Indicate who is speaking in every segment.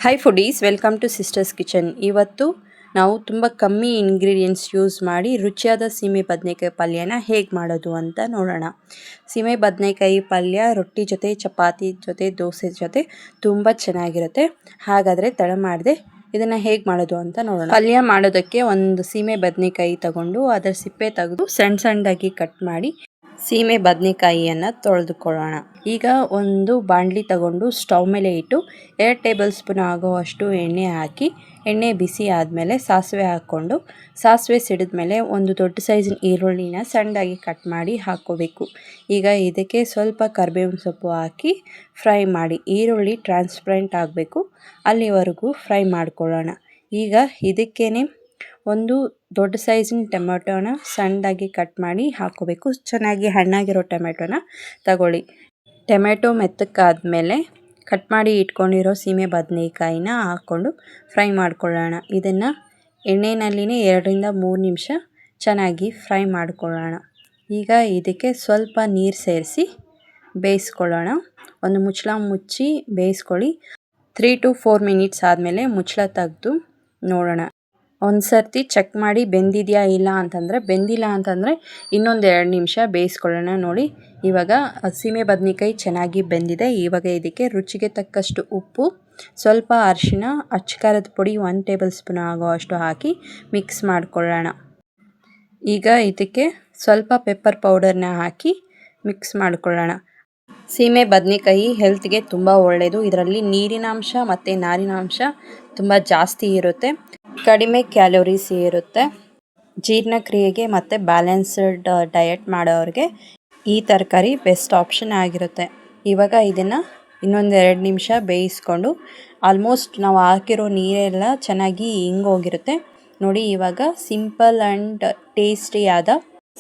Speaker 1: Hi foodies, welcome to sisters kitchen. ಇವತ್ತು ನಾವು ತುಂಬ ಕಮ್ಮಿ ಇಂಗ್ರೀಡಿಯೆಂಟ್ಸ್ ಯೂಸ್ ಮಾಡಿ ರುಚಿಯಾದ ಸೀಮೆ ಬದನೆಕಾಯಿ ಪಲ್ಯನ ಹೇಗೆ ಮಾಡೋದು ಅಂತ ನೋಡೋಣ. ಸೀಮೆ ಬದನೆಕಾಯಿ ಪಲ್ಯ ರೊಟ್ಟಿ ಜೊತೆ, ಚಪಾತಿ ಜೊತೆ, ದೋಸೆ ಜೊತೆ ತುಂಬ ಚೆನ್ನಾಗಿರುತ್ತೆ. ಹಾಗಾದರೆ ತಡ ಮಾಡದೆ ಇದನ್ನು ಹೇಗೆ ಮಾಡೋದು ಅಂತ ನೋಡೋಣ. ಪಲ್ಯ ಮಾಡೋದಕ್ಕೆ ಒಂದು ಸೀಮೆ ಬದನೆಕಾಯಿ ತಗೊಂಡು ಅದರ ಸಿಪ್ಪೆ ತೆಗೆದು ಸಣ್ಣ ಸಣ್ಣದಾಗಿ ಕಟ್ ಮಾಡಿ ಸೀಮೆ ಬದನೆಕಾಯಿಯನ್ನು ತೊಳೆದುಕೊಳ್ಳೋಣ. ಈಗ ಒಂದು ಬಾಣಲಿ ತಗೊಂಡು ಸ್ಟವ್ ಮೇಲೆ ಇಟ್ಟು 2 ಟೇಬಲ್ ಸ್ಪೂನ್ ಆಗುವಷ್ಟು ಎಣ್ಣೆ ಹಾಕಿ, ಎಣ್ಣೆ ಬಿಸಿ ಆದಮೇಲೆ ಸಾಸಿವೆ ಹಾಕ್ಕೊಂಡು, ಸಾಸಿವೆ ಸಿಡಿದ ಮೇಲೆ ಒಂದು ದೊಡ್ಡ ಸೈಜಿನ ಈರುಳ್ಳಿನ ಸಣ್ಣದಾಗಿ ಕಟ್ ಮಾಡಿ ಹಾಕ್ಕೋಬೇಕು. ಈಗ ಇದಕ್ಕೆ ಸ್ವಲ್ಪ ಕರಿಬೇವಿನ ಸೊಪ್ಪು ಹಾಕಿ ಫ್ರೈ ಮಾಡಿ, ಈರುಳ್ಳಿ ಟ್ರಾನ್ಸ್ಪರೆಂಟ್ ಆಗಬೇಕು ಅಲ್ಲಿವರೆಗೂ ಫ್ರೈ ಮಾಡ್ಕೊಳ್ಳೋಣ. ಈಗ ಇದಕ್ಕೇನೆ ಒಂದು ದೊಡ್ಡ ಸೈಜಿನ ಟೊಮೆಟೊನ ಸಣ್ಣದಾಗಿ ಕಟ್ ಮಾಡಿ ಹಾಕ್ಕೋಬೇಕು. ಚೆನ್ನಾಗಿ ಹಣ್ಣಾಗಿರೋ ಟೊಮೆಟೊನ ತಗೊಳ್ಳಿ. ಟೊಮೆಟೊ ಮೆತ್ತಕ್ಕಾದ್ಮೇಲೆ ಕಟ್ ಮಾಡಿ ಇಟ್ಕೊಂಡಿರೋ ಸೀಮೆ ಬದನೆಕಾಯಿನ ಹಾಕ್ಕೊಂಡು ಫ್ರೈ ಮಾಡ್ಕೊಳ್ಳೋಣ. ಇದನ್ನು ಎಣ್ಣೆನಲ್ಲಿನೇ 2 ರಿಂದ 3 ನಿಮಿಷ ಚೆನ್ನಾಗಿ ಫ್ರೈ ಮಾಡ್ಕೊಳ್ಳೋಣ. ಈಗ ಇದಕ್ಕೆ ಸ್ವಲ್ಪ ನೀರು ಸೇರಿಸಿ ಬೇಯಿಸ್ಕೊಳ್ಳೋಣ. ಒಂದು ಮುಚ್ಚಳ ಮುಚ್ಚಿ ಬೇಯಿಸ್ಕೊಳ್ಳಿ. 3 to 4 ಮಿನಿಟ್ಸ್ ಆದಮೇಲೆ ಮುಚ್ಚಳ ತೆಗೆದು ನೋಡೋಣ. ಒಂದು ಸರ್ತಿ ಚೆಕ್ ಮಾಡಿ ಬೆಂದಿದೆಯಾ ಇಲ್ಲ ಅಂತಂದರೆ, ಬೆಂದಿಲ್ಲ ಅಂತಂದರೆ ಇನ್ನೊಂದು 2 ನಿಮಿಷ ಬೇಯಿಸ್ಕೊಳ್ಳೋಣ. ನೋಡಿ, ಇವಾಗ ಸೀಮೆ ಬದನೆಕಾಯಿ ಚೆನ್ನಾಗಿ ಬೆಂದಿದೆ. ಇವಾಗ ಇದಕ್ಕೆ ರುಚಿಗೆ ತಕ್ಕಷ್ಟು ಉಪ್ಪು, ಸ್ವಲ್ಪ ಅರಿಶಿನ, ಅಚ್ಚಕಾರದ ಪುಡಿ 1 ಟೇಬಲ್ ಸ್ಪೂನ್ ಆಗುವಷ್ಟು ಹಾಕಿ ಮಿಕ್ಸ್ ಮಾಡ್ಕೊಳ್ಳೋಣ. ಈಗ ಇದಕ್ಕೆ ಸ್ವಲ್ಪ ಪೆಪ್ಪರ್ ಪೌಡರ್ನ ಹಾಕಿ ಮಿಕ್ಸ್ ಮಾಡ್ಕೊಳ್ಳೋಣ. ಸೀಮೆ ಬದನೆಕಾಯಿ ಹೆಲ್ತ್ಗೆ ತುಂಬ ಒಳ್ಳೆಯದು. ಇದರಲ್ಲಿ ನೀರಿನಾಂಶ ಮತ್ತು ನಾರಿನಾಂಶ ತುಂಬ ಜಾಸ್ತಿ ಇರುತ್ತೆ. ಕಡಿಮೆ ಕ್ಯಾಲೋರೀಸ್ ಇರುತ್ತೆ. ಜೀರ್ಣಕ್ರಿಯೆಗೆ ಮತ್ತು ಬ್ಯಾಲೆನ್ಸ್ಡ್ ಡಯಟ್ ಮಾಡೋರಿಗೆ ಈ ತರಕಾರಿ ಬೆಸ್ಟ್ ಆಪ್ಷನ್ ಆಗಿರುತ್ತೆ. ಇವಾಗ ಇದನ್ನು ಇನ್ನೊಂದು 2 ನಿಮಿಷ ಬೇಯಿಸ್ಕೊಂಡು, ಆಲ್ಮೋಸ್ಟ್ ನಾವು ಹಾಕಿರೋ ನೀರೆಲ್ಲ ಚೆನ್ನಾಗಿ ಹಿಂಗೋಗಿರುತ್ತೆ. ನೋಡಿ, ಇವಾಗ ಸಿಂಪಲ್ ಆ್ಯಂಡ್ ಟೇಸ್ಟಿಯಾದ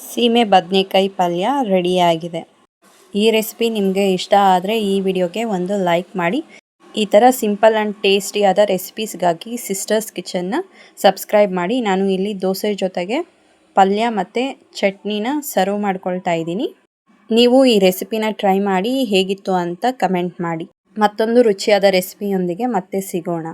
Speaker 1: ಸೀಮೆ ಬದನೆಕಾಯಿ ಪಲ್ಯ ರೆಡಿಯಾಗಿದೆ. ಈ ರೆಸಿಪಿ ನಿಮಗೆ ಇಷ್ಟ ಆದರೆ ಈ ವಿಡಿಯೋಗೆ ಒಂದು ಲೈಕ್ ಮಾಡಿ. ಈ ಥರ ಸಿಂಪಲ್ ಆ್ಯಂಡ್ ಟೇಸ್ಟಿಯಾದ ರೆಸಿಪೀಸ್ಗಾಗಿ ಸಿಸ್ಟರ್ಸ್ ಕಿಚನ್ನ ಸಬ್ಸ್ಕ್ರೈಬ್ ಮಾಡಿ. ನಾನು ಇಲ್ಲಿ ದೋಸೆ ಜೊತೆಗೆ ಪಲ್ಯ ಮತ್ತು ಚಟ್ನಿನ ಸರ್ವ್ ಮಾಡ್ಕೊಳ್ತಾ ಇದ್ದೀನಿ. ನೀವು ಈ ರೆಸಿಪಿನ ಟ್ರೈ ಮಾಡಿ ಹೇಗಿತ್ತು ಅಂತ ಕಮೆಂಟ್ ಮಾಡಿ. ಮತ್ತೊಂದು ರುಚಿಯಾದ ರೆಸಿಪಿಯೊಂದಿಗೆ ಮತ್ತೆ ಸಿಗೋಣ.